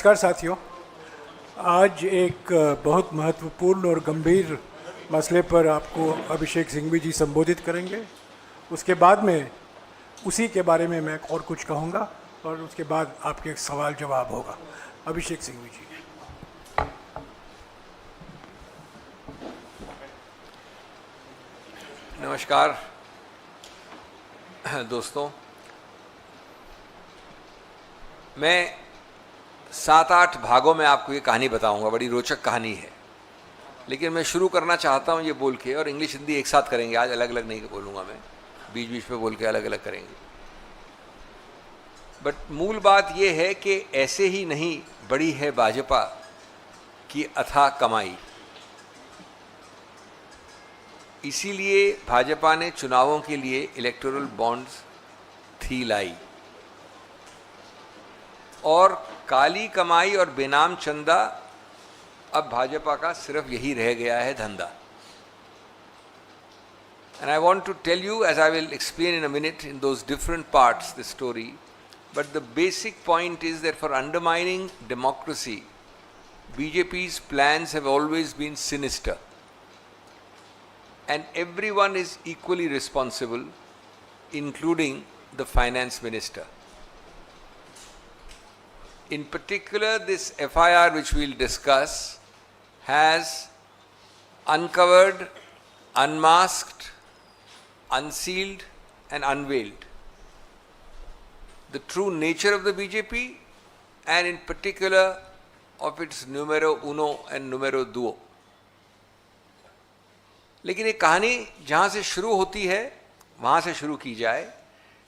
नमस्कार साथियों, आज एक बहुत महत्वपूर्ण और गंभीर मसले पर आपको अभिषेक सिंघवी जी संबोधित करेंगे। उसके बाद में उसी के बारे में मैं और कुछ कहूँगा और उसके बाद आपके सवाल जवाब होगा। अभिषेक सिंघवी जी। नमस्कार दोस्तों, मैं 7-8 भागों में आपको ये कहानी बताऊंगा। बड़ी रोचक कहानी है, लेकिन मैं शुरू करना चाहता हूँ ये बोल के, और इंग्लिश हिंदी एक साथ करेंगे आज, अलग अलग नहीं बोलूँगा मैं, बीच बीच में बोल के अलग अलग करेंगे। बट मूल बात ये है कि ऐसे ही नहीं बड़ी है भाजपा की अथाह कमाई। इसीलिए भाजपा ने चुनावों के लिए इलेक्टोरल बॉन्ड्स थी लाई, और काली कमाई और बेनाम चंदा अब भाजपा का सिर्फ यही रह गया है धंधा। And I want to tell you, as I will explain in a minute in those different parts, the story, but the basic point is that for undermining democracy, BJP's plans have always been sinister. And everyone is equally responsible, including the finance minister. In particular, this FIR which we'll discuss has uncovered, unmasked, unsealed and unveiled the true nature of the BJP, and in particular of its numero uno and numero duo. लेकिन ये कहानी जहाँ से शुरू होती है वहाँ से शुरू की जाए।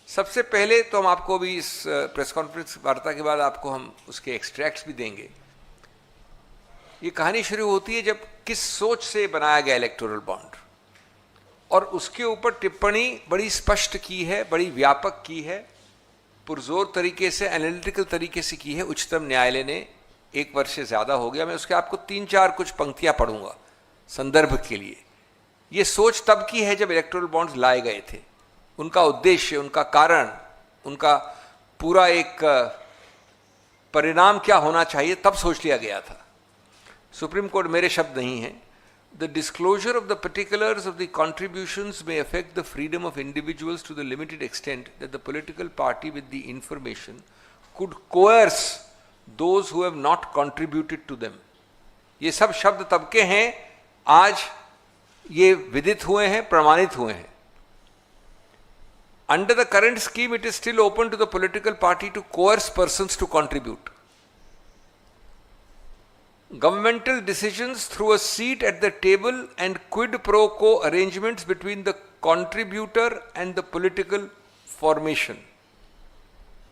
सबसे पहले तो हम आपको भी इस प्रेस कॉन्फ्रेंस वार्ता के बाद आपको हम उसके एक्सट्रैक्ट्स भी देंगे। ये कहानी शुरू होती है जब किस सोच से बनाया गया इलेक्टोरल बॉन्ड, और उसके ऊपर टिप्पणी बड़ी स्पष्ट की है, बड़ी व्यापक की है, पुरजोर तरीके से, एनालिटिकल तरीके से की है उच्चतम न्यायालय ने। 1 वर्ष से ज़्यादा हो गया। मैं उसके आपको 3-4 कुछ पंक्तियाँ पढ़ूंगा संदर्भ के लिए। ये सोच तब की है जब इलेक्टोरल बॉन्ड्स लाए गए थे। उनका उद्देश्य, उनका कारण, उनका पूरा एक परिणाम क्या होना चाहिए, तब सोच लिया गया था। सुप्रीम कोर्ट, मेरे शब्द नहीं हैं, the disclosure of the particulars of the contributions may affect the freedom of individuals to the limited extent that the political party with the information could coerce those who have not contributed to them. ये सब शब्द तब के हैं, आज ये विदित हुए हैं, प्रमाणित हुए हैं। Under the current scheme, it is still open to the political party to coerce persons to contribute. Governmental decisions through a seat at the table and quid pro quo arrangements between the contributor and the political formation.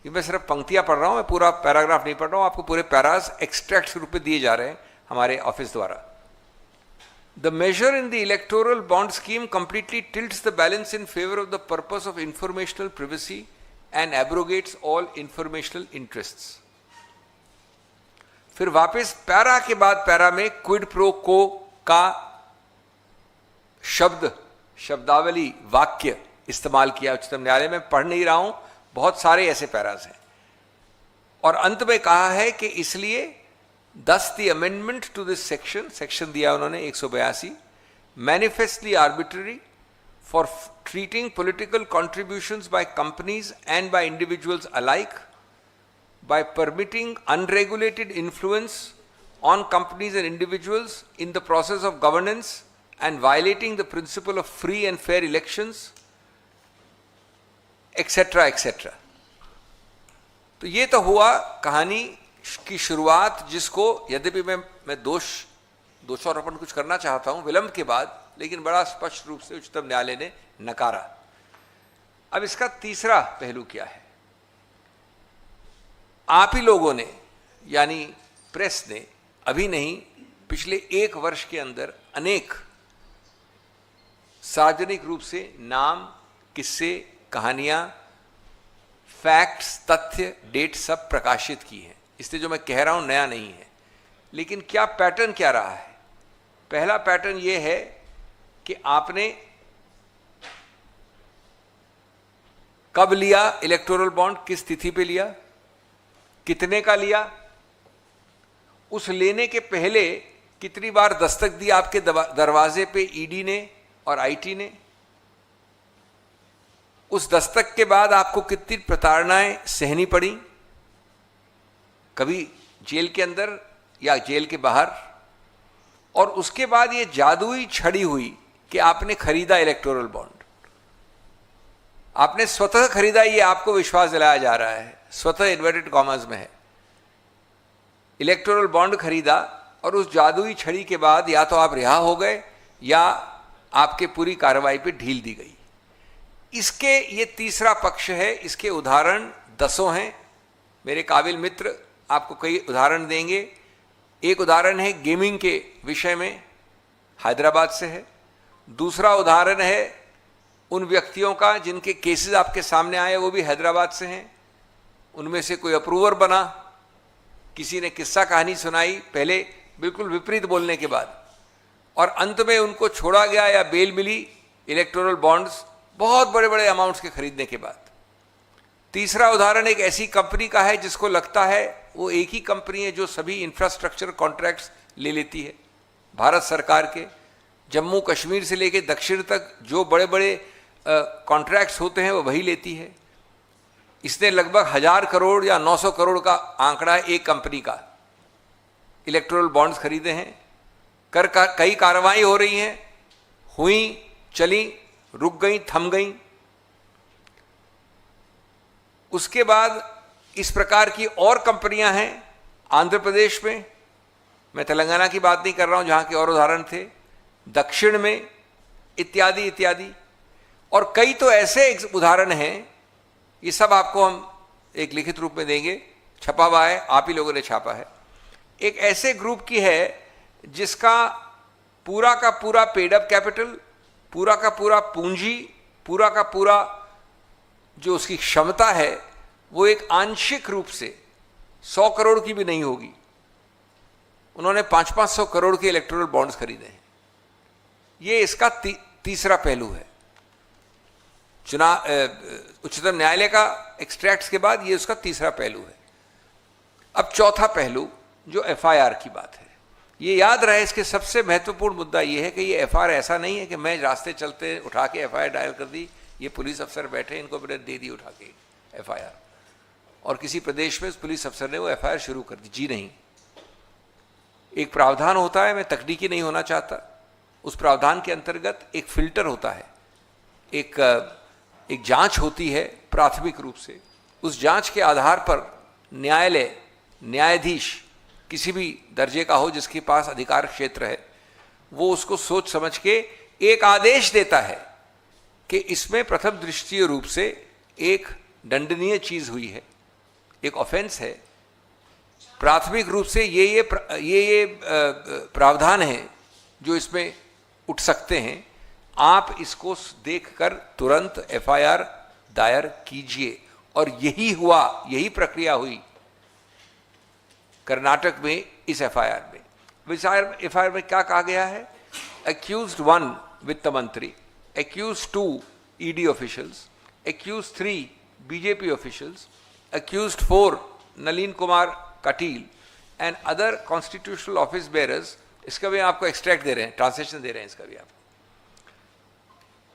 ये मैं सिर्फ पंक्तियां पढ़ रहा हूं, मैं पूरा paragraph नहीं पढ़ रहा हूं। आपको पूरे पैरास एक्सट्रैक्ट रूप में दिए जा रहे हैं हमारे ऑफिस द्वारा। The measure in the electoral bond scheme completely tilts the balance in favor of the purpose of informational privacy and abrogates all informational interests. फिर वापस पैरा के बाद पैरा में क्विड प्रो को का शब्दावली, वाक्य इस्तेमाल किया उच्चतम न्यायालय में। पढ़ नहीं रहा हूं, बहुत सारे ऐसे पैरास हैं। और अंत में कहा है कि इसलिए Thus the amendment to this section दिया उन्होंने 182, manifestly arbitrary for treating political contributions by companies and by individuals alike, by permitting unregulated influence on companies and individuals in the process of governance and violating the principle of free and fair elections, etc. etc. तो ये तो हुआ कहानी की शुरुआत, जिसको यद्यपि मैं दोषारोपण कुछ करना चाहता हूं विलंब के बाद, लेकिन बड़ा स्पष्ट रूप से उच्चतम न्यायालय ने नकारा। अब इसका तीसरा पहलू क्या है? आप ही लोगों ने, यानी प्रेस ने, अभी नहीं पिछले 1 वर्ष के अंदर अनेक सार्वजनिक रूप से नाम, किस्से, कहानियां, फैक्ट्स, तथ्य, डेट सब प्रकाशित की हैं। इसलिए जो मैं कह रहा हूं नया नहीं है। लेकिन क्या पैटर्न क्या रहा है? पहला पैटर्न यह है कि आपने कब लिया इलेक्टोरल बॉन्ड, किस तिथि पे लिया, कितने का लिया, उस लेने के पहले कितनी बार दस्तक दी आपके दरवाजे पे ईडी ने और आईटी ने? उस दस्तक के बाद आपको कितनी प्रताड़नाएं सहनी पड़ी, कभी जेल के अंदर या जेल के बाहर। और उसके बाद ये जादुई छड़ी हुई कि आपने खरीदा इलेक्टोरल बॉन्ड, आपने स्वतः खरीदा, ये आपको विश्वास दिलाया जा रहा है, स्वतः इन्वर्टेड कॉमर्स में है, इलेक्टोरल बॉन्ड खरीदा। और उस जादुई छड़ी के बाद या तो आप रिहा हो गए या आपके पूरी कार्रवाई पे ढील दी गई। इसके ये तीसरा पक्ष है। इसके उदाहरण दसों हैं। मेरे काबिल मित्र आपको कई उदाहरण देंगे। एक उदाहरण है गेमिंग के विषय में, हैदराबाद से है। दूसरा उदाहरण है उन व्यक्तियों का जिनके केसेस आपके सामने आए, वो भी हैदराबाद से हैं। उनमें से कोई अप्रूवर बना, किसी ने किस्सा कहानी सुनाई, पहले बिल्कुल विपरीत बोलने के बाद, और अंत में उनको छोड़ा गया या बेल मिली इलेक्टोरल बॉन्ड्स बहुत बड़े बड़े अमाउंट्स के खरीदने के बाद। तीसरा उदाहरण एक ऐसी कंपनी का है जिसको लगता है वो एक ही कंपनी है जो सभी इंफ्रास्ट्रक्चर कॉन्ट्रैक्ट्स ले लेती है भारत सरकार के। जम्मू कश्मीर से लेकर दक्षिण तक जो बड़े बड़े कॉन्ट्रैक्ट्स होते हैं वो वही लेती है। इसने लगभग 1000 करोड़ या 900 करोड़ का आंकड़ा है एक कंपनी का, इलेक्टोरल बॉन्ड्स खरीदे हैं। कई कार्रवाई हो रही हैं, हुई, चली, रुक गई, थम गई। उसके बाद इस प्रकार की और कंपनियां हैं आंध्र प्रदेश में, मैं तेलंगाना की बात नहीं कर रहा हूं जहां के और उदाहरण थे, दक्षिण में, इत्यादि इत्यादि। और कई तो ऐसे उदाहरण हैं, ये सब आपको हम एक लिखित रूप में देंगे, छपा हुआ है, आप ही लोगों ने छापा है। एक ऐसे ग्रुप की है जिसका पूरा का पूरा पेड अप कैपिटल, पूरा का पूरा पूंजी, पूरा का पूरा जो उसकी क्षमता है वो एक आंशिक रूप से 100 करोड़ की भी नहीं होगी। उन्होंने 500-500 करोड़ के इलेक्टोरल बॉन्ड्स खरीदे हैं। ये इसका तीसरा पहलू है। उच्चतम न्यायालय का एक्सट्रैक्ट्स के बाद ये उसका तीसरा पहलू है। अब चौथा पहलू जो एफआईआर की बात है, ये याद रहे, इसके सबसे महत्वपूर्ण मुद्दा ये है कि ये एफआईआर ऐसा नहीं है कि मैं रास्ते चलते उठा के एफआईआर डायल कर दी, ये पुलिस अफसर बैठे इनको मैंने दे दी उठा के एफआईआर, और किसी प्रदेश में उस पुलिस अफसर ने वो एफआईआर शुरू कर दी। जी नहीं, एक प्रावधान होता है, मैं तकनीकी नहीं होना चाहता, उस प्रावधान के अंतर्गत एक फिल्टर होता है, एक जांच होती है प्राथमिक रूप से। उस जांच के आधार पर न्यायालय, न्यायाधीश किसी भी दर्जे का हो जिसके पास अधिकार क्षेत्र है, वो उसको सोच समझ के एक आदेश देता है कि इसमें प्रथम दृष्टीय रूप से एक दंडनीय चीज हुई है, एक ऑफेंस है, प्राथमिक रूप से ये प्रावधान है जो इसमें उठ सकते हैं, आप इसको देखकर तुरंत एफआईआर दायर कीजिए। और यही हुआ, यही प्रक्रिया हुई कर्नाटक में इस एफआईआर में। एफआईआर में क्या कहा गया है? एक्यूज्ड 1 वित्त मंत्री, accused 2 ED officials, accused 3 BJP officials, accused 4 Nalin Kumar Kateel and other constitutional office bearers. इसका भी आपको एक्सट्रैक्ट दे रहे हैं, ट्रांसलेशन दे रहे हैं इसका भी आप।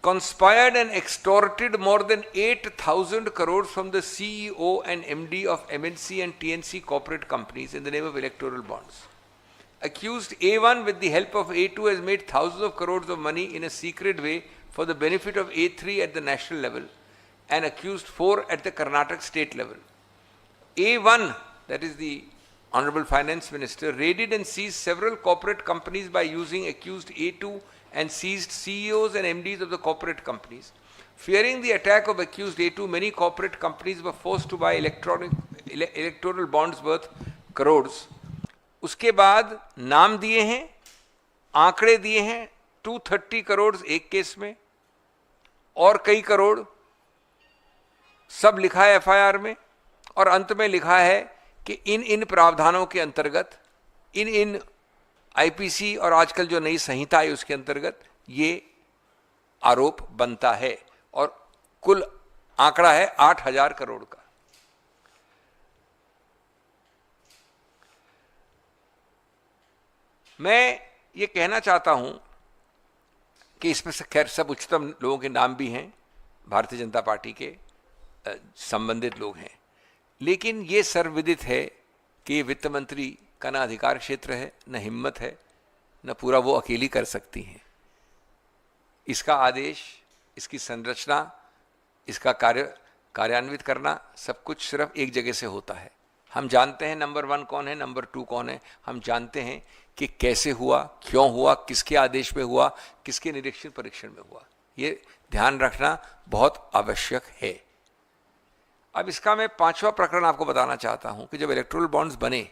Conspired and extorted more than 8,000 crores from the CEO and MD of MNC and TNC corporate companies in the name of electoral bonds. Accused A1 with the help of A2 has made thousands of crores of money in a secret way for the benefit of A3 at the national level and accused 4 at the Karnataka state level. A1, that is the Honorable Finance Minister, raided and seized several corporate companies by using accused A2 and seized CEOs and MDs of the corporate companies. Fearing the attack of accused A2, many corporate companies were forced to buy electoral bonds worth crores. उसके बाद नाम दिए हैं, आंकड़े दिए हैं, 230 करोड़ एक case में और कई करोड़, सब लिखा है एफआईआर में। और अंत में लिखा है कि इन प्रावधानों के अंतर्गत, इन आईपीसी और आजकल जो नई संहिता है उसके अंतर्गत ये आरोप बनता है। और कुल आंकड़ा है 8000 करोड़ का। मैं ये कहना चाहता हूं कि इसमें से खैर सब उच्चतम लोगों के नाम भी हैं, भारतीय जनता पार्टी के संबंधित लोग हैं, लेकिन ये सर्वविदित है कि वित्त मंत्री का ना अधिकार क्षेत्र है, न हिम्मत है, न पूरा वो अकेली कर सकती हैं। इसका आदेश, इसकी संरचना, इसका कार्यान्वित करना सब कुछ सिर्फ एक जगह से होता है। हम जानते हैं नंबर 1 कौन है, नंबर 2 कौन है, हम जानते हैं कि कैसे हुआ, क्यों हुआ, किसके आदेश में हुआ, किसके निरीक्षण परीक्षण में हुआ। ये ध्यान रखना बहुत आवश्यक है। अब इसका मैं 5वां प्रकरण आपको बताना चाहता हूं कि जब इलेक्टोरल बॉन्ड्स बने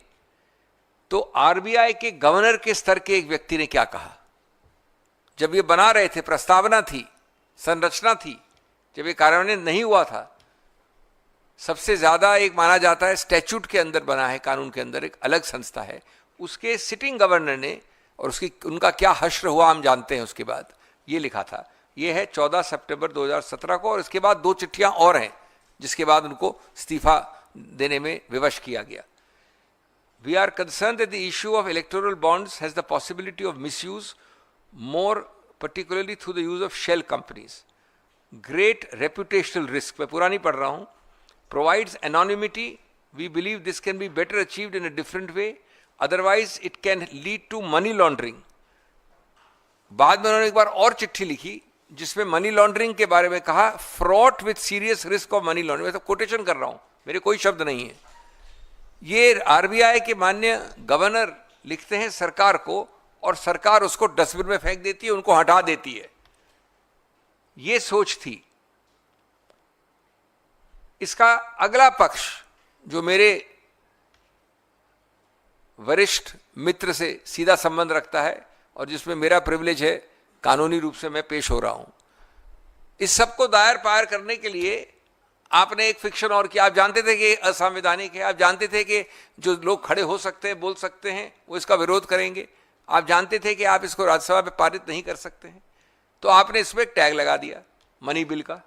तो आरबीआई के गवर्नर के स्तर के एक व्यक्ति ने क्या कहा। जब ये बना रहे थे, प्रस्तावना थी, संरचना थी, जब ये कार्यान्वयन नहीं हुआ था, सबसे ज्यादा एक माना जाता है स्टैच्यूट के अंदर बना है, कानून के अंदर एक अलग संस्था है, उसके सिटिंग गवर्नर ने, और उनका क्या हश्र हुआ हम जानते हैं। उसके बाद ये लिखा था, ये है 14 सितंबर 2017 को, और इसके बाद 2 चिट्ठियां और हैं जिसके बाद उनको इस्तीफा देने में विवश किया गया। We are concerned that the issue of electoral bonds has the possibility of misuse, more particularly through the use of shell companies. Great reputational risk, मैं पूरा नहीं पढ़ रहा हूं, provides anonymity. We believe this can be better achieved in a different way. Otherwise, it can lead to money laundering. बाद में उन्होंने एक बार और चिट्ठी लिखी जिसमें मनी लॉन्ड्रिंग के बारे में कहा, fraught with serious risk of money laundering. मैं तो कोटेशन कर रहा हूं, मेरे कोई शब्द नहीं है। ये आरबीआई के माननीय गवर्नर लिखते हैं सरकार को, और सरकार उसको डस्टबिन में फेंक देती है, उनको हटा देती है। ये सोच थी। इसका अगला पक्ष जो मेरे वरिष्ठ मित्र से सीधा संबंध रखता है और जिसमें मेरा प्रिविलेज है, कानूनी रूप से मैं पेश हो रहा हूं, इस सब को दायर पायर करने के लिए आपने एक फिक्शन और किया। आप जानते थे कि असंवैधानिक है, आप जानते थे कि जो लोग खड़े हो सकते हैं, बोल सकते हैं, वो इसका विरोध करेंगे, आप जानते थे कि आप इसको राज्यसभा में पारित नहीं कर सकते हैं, तो आपने इसमें एक टैग लगा दिया मनी बिल का।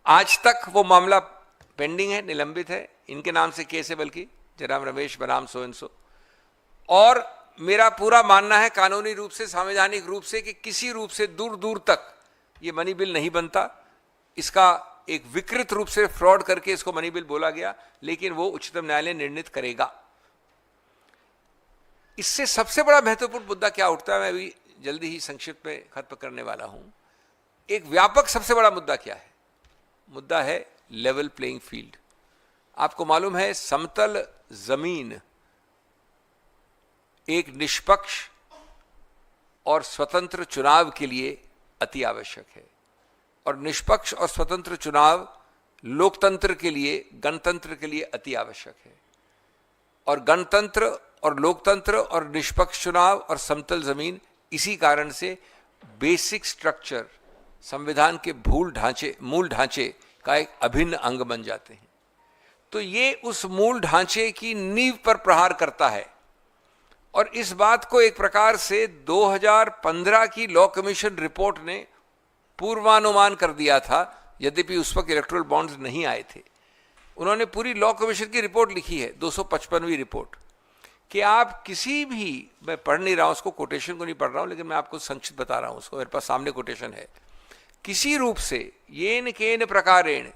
आज तक वो मामला पेंडिंग है, निलंबित है, इनके नाम से केस है, बल्कि जनाब रमेश बनाम सो एंड सो। और मेरा पूरा मानना है कानूनी रूप से, संवैधानिक रूप से, कि किसी रूप से दूर दूर तक ये मनी बिल नहीं बनता। इसका एक विकृत रूप से फ्रॉड करके इसको मनी बिल बोला गया, लेकिन वो उच्चतम न्यायालय निर्णित करेगा। इससे सबसे बड़ा महत्वपूर्ण मुद्दा क्या उठता है, मैं अभी जल्दी ही संक्षिप्त में खत्म करने वाला हूं। एक व्यापक सबसे बड़ा मुद्दा क्या है? मुद्दा है लेवल प्लेइंग फील्ड। आपको मालूम है समतल जमीन एक निष्पक्ष और स्वतंत्र चुनाव के लिए अति आवश्यक है, और निष्पक्ष और स्वतंत्र चुनाव लोकतंत्र के लिए, गणतंत्र के लिए अति आवश्यक है। और गणतंत्र और लोकतंत्र और निष्पक्ष चुनाव और समतल जमीन इसी कारण से बेसिक स्ट्रक्चर, संविधान के मूल ढांचे का एक अभिन्न अंग बन जाते हैं। तो ये उस मूल ढांचे की नींव पर प्रहार करता है। और इस बात को एक प्रकार से 2015 की लॉ कमीशन रिपोर्ट ने पूर्वानुमान कर दिया था, यद्यपि उस वक्त इलेक्टोरल बॉन्ड्स नहीं आए थे। उन्होंने पूरी लॉ कमीशन की रिपोर्ट लिखी है, 255वीं रिपोर्ट, कि आप किसी भी, मैं पढ़ नहीं रहा हूं उसको, कोटेशन को नहीं पढ़ रहा हूं, लेकिन मैं आपको संक्षिप्त बता रहा हूं उसको, मेरे पास सामने कोटेशन है। किसी रूप से येन केन प्रकारेण,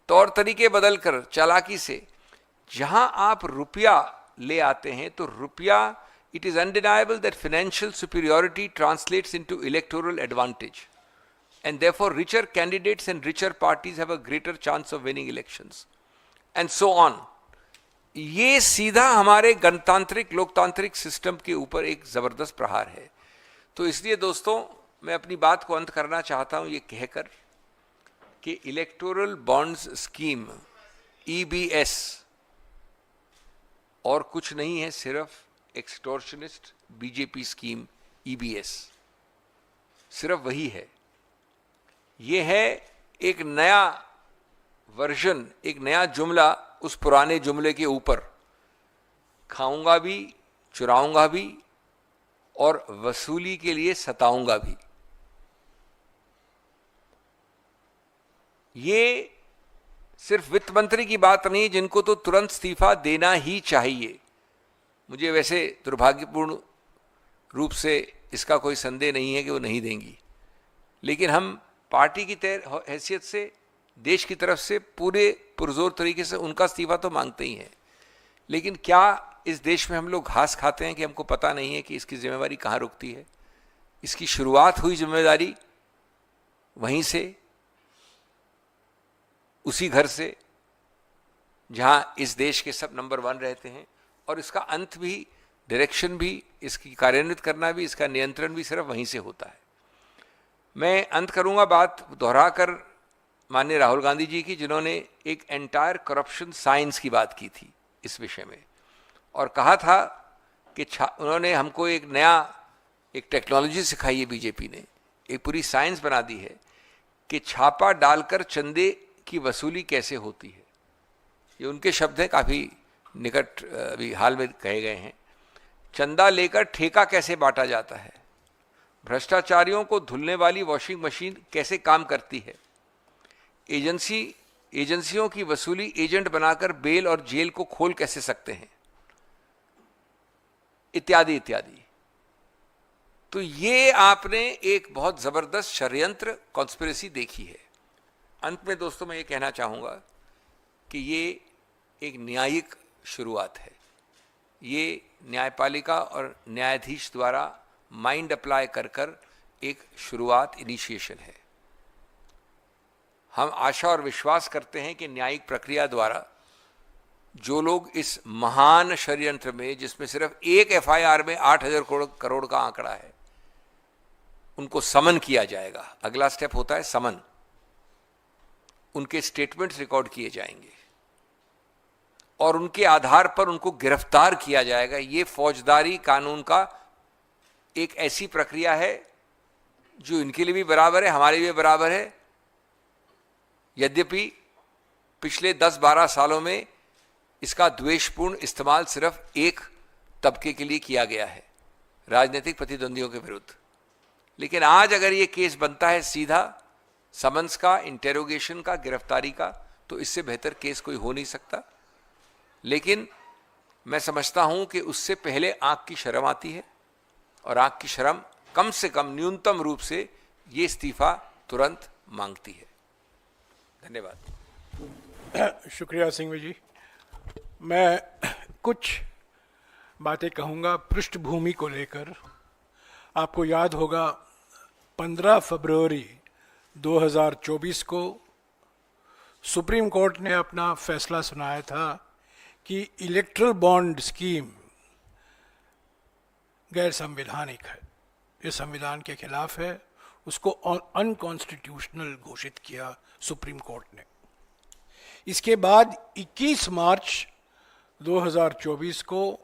तौर तरीके बदलकर, चालाकी से, जहां आप रुपया ले आते हैं, तो रुपया, it is undeniable that financial superiority translates into electoral advantage, and therefore richer candidates and richer parties have a greater chance of winning elections, and so on. ये सीधा हमारे गणतांत्रिक लोकतांत्रिक सिस्टम के ऊपर एक जबरदस्त प्रहार है। तो इसलिए दोस्तों, मैं अपनी बात को अंत करना चाहता हूं ये कहकर कि इलेक्टोरल बॉन्ड्स स्कीम EBS और कुछ नहीं है, सिर्फ एक्सटॉर्शनिस्ट बीजेपी स्कीम EBS, सिर्फ वही है। ये है एक नया वर्जन, एक नया जुमला उस पुराने जुमले के ऊपर, खाऊंगा भी, चुराऊंगा भी और वसूली के लिए सताऊंगा भी। ये सिर्फ वित्त मंत्री की बात नहीं, जिनको तो तुरंत इस्तीफा देना ही चाहिए। मुझे वैसे दुर्भाग्यपूर्ण रूप से इसका कोई संदेह नहीं है कि वो नहीं देंगी, लेकिन हम पार्टी की हैसियत से देश की तरफ से पूरे पुरजोर तरीके से उनका इस्तीफा तो मांगते ही हैं। लेकिन क्या इस देश में हम लोग घास खाते हैं कि हमको पता नहीं है कि इसकी जिम्मेवारी कहाँ रुकती है? इसकी शुरुआत हुई जिम्मेदारी वहीं से, उसी घर से जहां इस देश के सब नंबर 1 रहते हैं, और इसका अंत भी, डायरेक्शन भी, इसकी कार्यान्वित करना भी, इसका नियंत्रण भी सिर्फ वहीं से होता है। मैं अंत करूंगा बात दोहराकर माननीय राहुल गांधी जी की, जिन्होंने एक एंटायर करप्शन साइंस की बात की थी इस विषय में, और कहा था कि उन्होंने हमको एक टेक्नोलॉजी सिखाई है, बीजेपी ने एक पूरी साइंस बना दी है कि छापा डालकर चंदे की वसूली कैसे होती है। ये उनके शब्द हैं, काफ़ी निकट अभी हाल में कहे गए हैं। चंदा लेकर ठेका कैसे बांटा जाता है, भ्रष्टाचारियों को धुलने वाली वॉशिंग मशीन कैसे काम करती है, एजेंसियों की वसूली एजेंट बनाकर बेल और जेल को खोल कैसे सकते हैं, इत्यादि इत्यादि। तो ये आपने एक बहुत जबरदस्त षड्यंत्र, कॉन्स्पिरेसी देखी है। अंत में दोस्तों मैं ये कहना चाहूंगा कि ये एक न्यायिक शुरुआत है। ये न्यायपालिका और न्यायाधीश द्वारा माइंड अप्लाई कर एक शुरुआत, इनिशिएशन है। हम आशा और विश्वास करते हैं कि न्यायिक प्रक्रिया द्वारा जो लोग इस महान षड्यंत्र में, जिसमें सिर्फ एक एफआईआर में 8,000 करोड़ का आंकड़ा है, उनको समन किया जाएगा। अगला स्टेप होता है समन। उनके स्टेटमेंट्स रिकॉर्ड किए जाएंगे और उनके आधार पर उनको गिरफ्तार किया जाएगा। ये फौजदारी कानून का एक ऐसी प्रक्रिया है जो इनके लिए भी बराबर है, हमारे लिए भी बराबर है। यद्यपि पिछले 10-12 सालों में इसका द्वेषपूर्ण इस्तेमाल सिर्फ एक तबके के लिए किया गया है, राजनीतिक प्रतिद्वंदियों के विरुद्ध। लेकिन आज अगर ये केस बनता है सीधा समन्स का, इंटेरोगेशन का, गिरफ्तारी का, तो इससे बेहतर केस कोई हो नहीं सकता। लेकिन मैं समझता हूं कि उससे पहले आंख की शर्म आती है, और आंख की शर्म कम से कम न्यूनतम रूप से ये इस्तीफा तुरंत मांगती है। धन्यवाद। शुक्रिया सिंघवी जी। मैं कुछ बातें कहूँगा पृष्ठभूमि को लेकर। आपको याद होगा 15 फरवरी 2024 को सुप्रीम कोर्ट ने अपना फैसला सुनाया था कि इलेक्ट्रल बॉन्ड स्कीम गैर संवैधानिक है, ये संविधान के खिलाफ है, उसको अनकॉन्स्टिट्यूशनल घोषित किया सुप्रीम कोर्ट ने। इसके बाद 21 मार्च 2024 को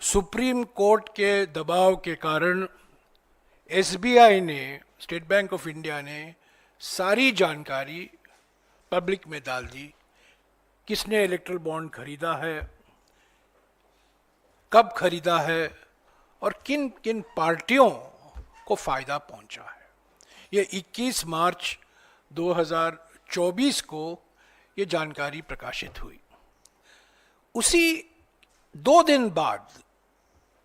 सुप्रीम कोर्ट के दबाव के कारण एसबीआई ने, स्टेट बैंक ऑफ इंडिया ने सारी जानकारी पब्लिक में डाल दी। किसने इलेक्ट्रल बॉन्ड खरीदा है, कब खरीदा है, और किन किन पार्टियों को फायदा पहुंचा है। ये 21 मार्च 2024 को ये जानकारी प्रकाशित हुई। उसी 2 दिन बाद,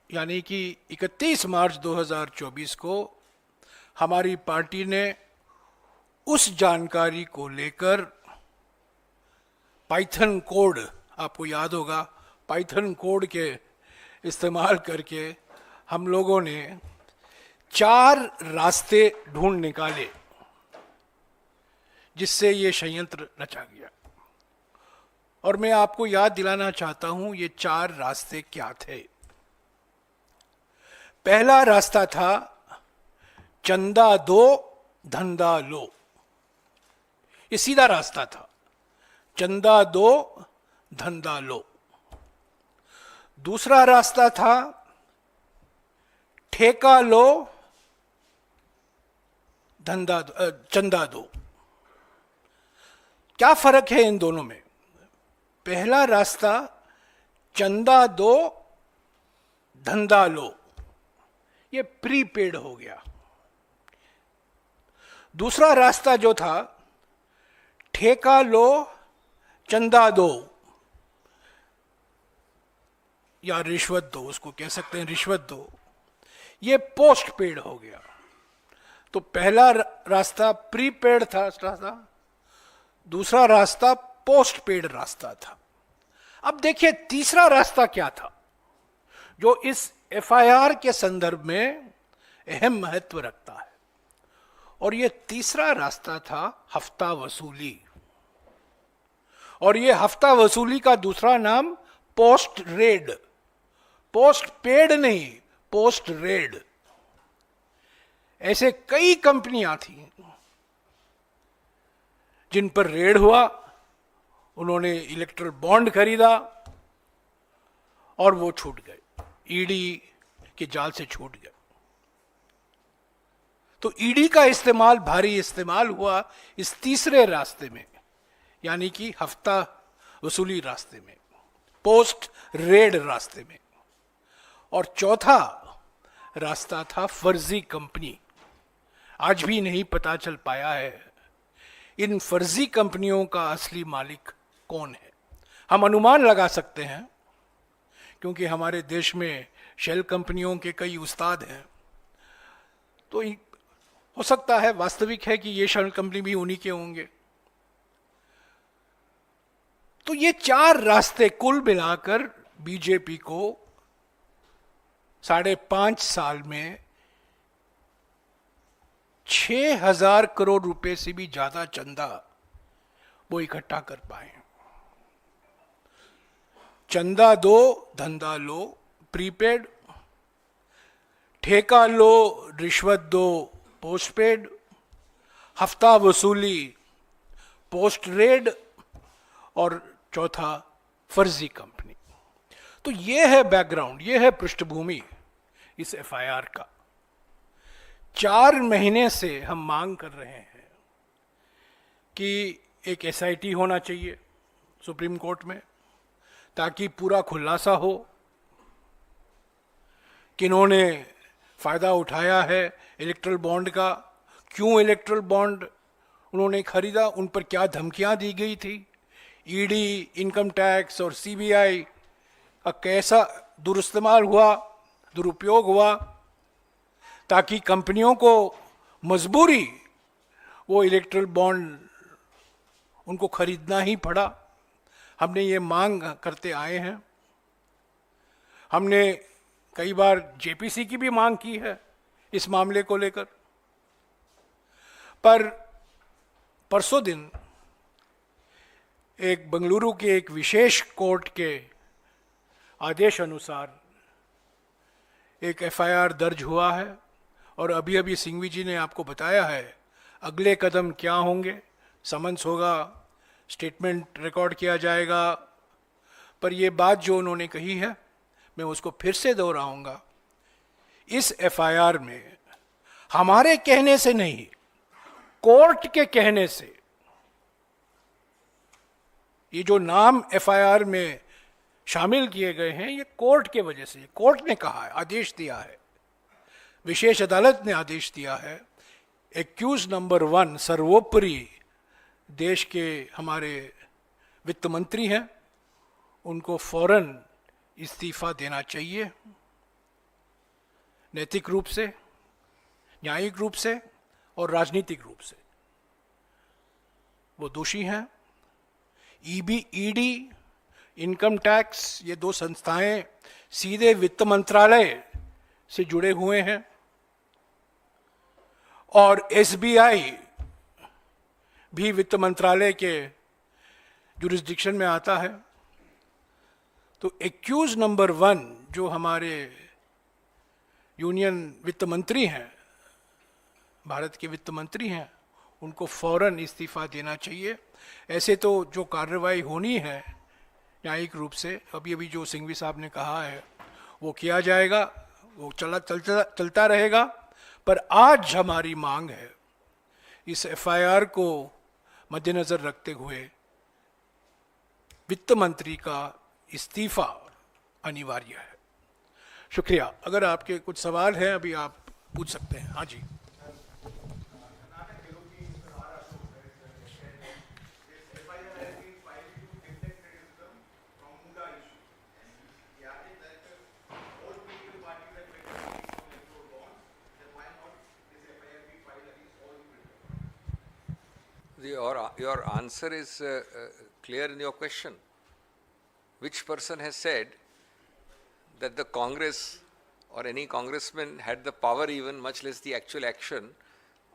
यानी कि 31 मार्च 2024 को हमारी पार्टी ने उस जानकारी को लेकर पाइथन कोड, आपको याद होगा, पाइथन कोड के इस्तेमाल करके हम लोगों ने 4 रास्ते ढूंढ निकाले जिससे ये षड्यंत्र रचा गया। और मैं आपको याद दिलाना चाहता हूं ये 4 रास्ते क्या थे। पहला रास्ता था चंदा दो धंधा लो। ये सीधा रास्ता था, चंदा दो धंधा लो। दूसरा रास्ता था ठेका लो धंधा चंदा दो। क्या फर्क है इन दोनों में? पहला रास्ता चंदा दो धंधा लो, ये प्रीपेड हो गया। दूसरा रास्ता जो था ठेका लो चंदा दो, या रिश्वत दो, उसको कह सकते हैं रिश्वत दो, ये पोस्ट पेड हो गया। तो पहला रास्ता प्रीपेड था रास्ता, दूसरा रास्ता पोस्ट पेड रास्ता था। अब देखिए तीसरा रास्ता क्या था जो इस एफआईआर के संदर्भ में अहम महत्व रखता है, और यह तीसरा रास्ता था हफ्ता वसूली। और यह हफ्ता वसूली का दूसरा नाम पोस्ट रेड, पोस्ट पेड नहीं, पोस्ट रेड। ऐसे कई कंपनियां थी जिन पर रेड हुआ, उन्होंने इलेक्ट्रल बॉन्ड खरीदा और वो छूट गए, ईडी के जाल से छूट गए। तो ईडी का इस्तेमाल, भारी इस्तेमाल हुआ इस तीसरे रास्ते में, यानी कि हफ्ता वसूली रास्ते में, पोस्ट रेड रास्ते में। और चौथा रास्ता था फर्जी कंपनी। आज भी नहीं पता चल पाया है इन फर्जी कंपनियों का असली मालिक कौन है। हम अनुमान लगा सकते हैं क्योंकि हमारे देश में शेल कंपनियों के कई उस्ताद हैं, तो हो सकता है, वास्तविक है कि ये शेल कंपनी भी उन्हीं के होंगे। तो ये चार रास्ते कुल मिलाकर बीजेपी को 5.5 साल में 6,000 करोड़ रुपए से भी ज्यादा चंदा वो इकट्ठा कर पाए। चंदा दो, धंधा लो, प्रीपेड, ठेका लो, रिश्वत दो, पोस्टपेड, हफ्ता वसूली, पोस्ट रेड, और चौथा फर्जी कंपनी। तो यह है बैकग्राउंड, यह है पृष्ठभूमि इस एफआईआर का। 4 महीने से हम मांग कर रहे हैं कि एक एसआईटी होना चाहिए सुप्रीम कोर्ट में, ताकि पूरा खुलासा हो किन्होंने फायदा उठाया है इलेक्ट्रल बॉन्ड का, क्यों इलेक्ट्रल बॉन्ड उन्होंने खरीदा, उन पर क्या धमकियां दी गई थी, ईडी, इनकम टैक्स और सीबीआई का कैसा दुरुस्तेमाल हुआ, दुरुपयोग हुआ, ताकि कंपनियों को मजबूरी वो इलेक्ट्रल बॉन्ड उनको खरीदना ही पड़ा। हमने ये मांग करते आए हैं। हमने कई बार जेपीसी की भी मांग की है इस मामले को लेकर, पर परसों दिन एक बेंगलुरु के एक विशेष कोर्ट के आदेश अनुसार एक एफआईआर दर्ज हुआ है, और अभी अभी सिंघवी जी ने आपको बताया है अगले कदम क्या होंगे। समन्स होगा, स्टेटमेंट रिकॉर्ड किया जाएगा, पर यह बात जो उन्होंने कही है मैं उसको फिर से दोहराऊंगा। इस एफआईआर में हमारे कहने से नहीं, कोर्ट के कहने से, ये जो नाम एफआईआर में शामिल किए गए हैं ये कोर्ट के वजह से, कोर्ट ने कहा है, आदेश दिया है, विशेष अदालत ने आदेश दिया है। एक्यूज नंबर 1 सर्वोपरि देश के हमारे वित्त मंत्री हैं, उनको फौरन इस्तीफा देना चाहिए, नैतिक रूप से, न्यायिक रूप से और राजनीतिक रूप से वो दोषी हैं। ईडी, इनकम टैक्स, ये 2 संस्थाएं सीधे वित्त मंत्रालय से जुड़े हुए हैं, और एसबीआई भी वित्त मंत्रालय के जुरिस्डिक्शन में आता है। तो एक्यूज नंबर 1 जो हमारे यूनियन वित्त मंत्री हैं, भारत के वित्त मंत्री हैं, उनको फौरन इस्तीफा देना चाहिए। ऐसे तो जो कार्रवाई होनी है न्यायिक रूप से, अभी अभी जो सिंघवी साहब ने कहा है वो किया जाएगा, वो चलता रहेगा। पर आज हमारी मांग है इस एफआईआर को मद्देनजर रखते हुए वित्त मंत्री का इस्तीफा अनिवार्य है। शुक्रिया। अगर आपके कुछ सवाल हैं अभी आप पूछ सकते हैं। हाँ जी। Your answer is clear in your question. Which person has said that the Congress or any congressman had the power, even much less the actual action,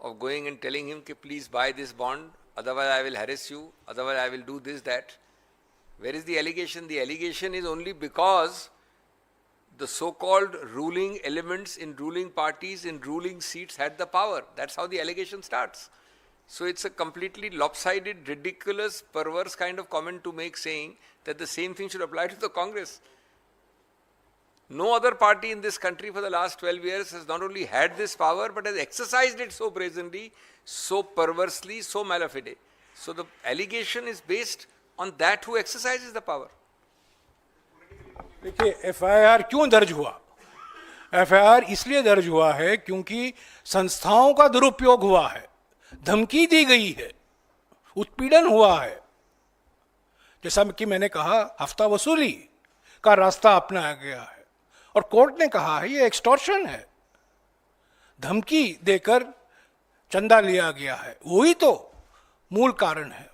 of going and telling him, "Ki please buy this bond, otherwise I will harass you, otherwise I will do this, that"? Where is the allegation? The allegation is only because the so-called ruling elements in ruling parties, in ruling seats had the power. That's how the allegation starts. So it's a completely lopsided, ridiculous, perverse kind of comment to make, saying that the same thing should apply to the Congress. No other party in this country for the last 12 years has not only had this power, but has exercised it so brazenly, so perversely, so malafide. So the allegation is based on that who exercises the power. देखिए FIR क्यों दर्ज हुआ? FIR इसलिए दर्ज हुआ है क्योंकि संस्थाओं का दुरुपयोग हुआ है, धमकी दी गई है, उत्पीड़न हुआ है। जैसा कि मैंने कहा, हफ्ता वसूली का रास्ता अपनाया गया है और कोर्ट ने कहा है ये एक्सटॉर्शन है, धमकी देकर चंदा लिया गया है। वही तो मूल कारण है।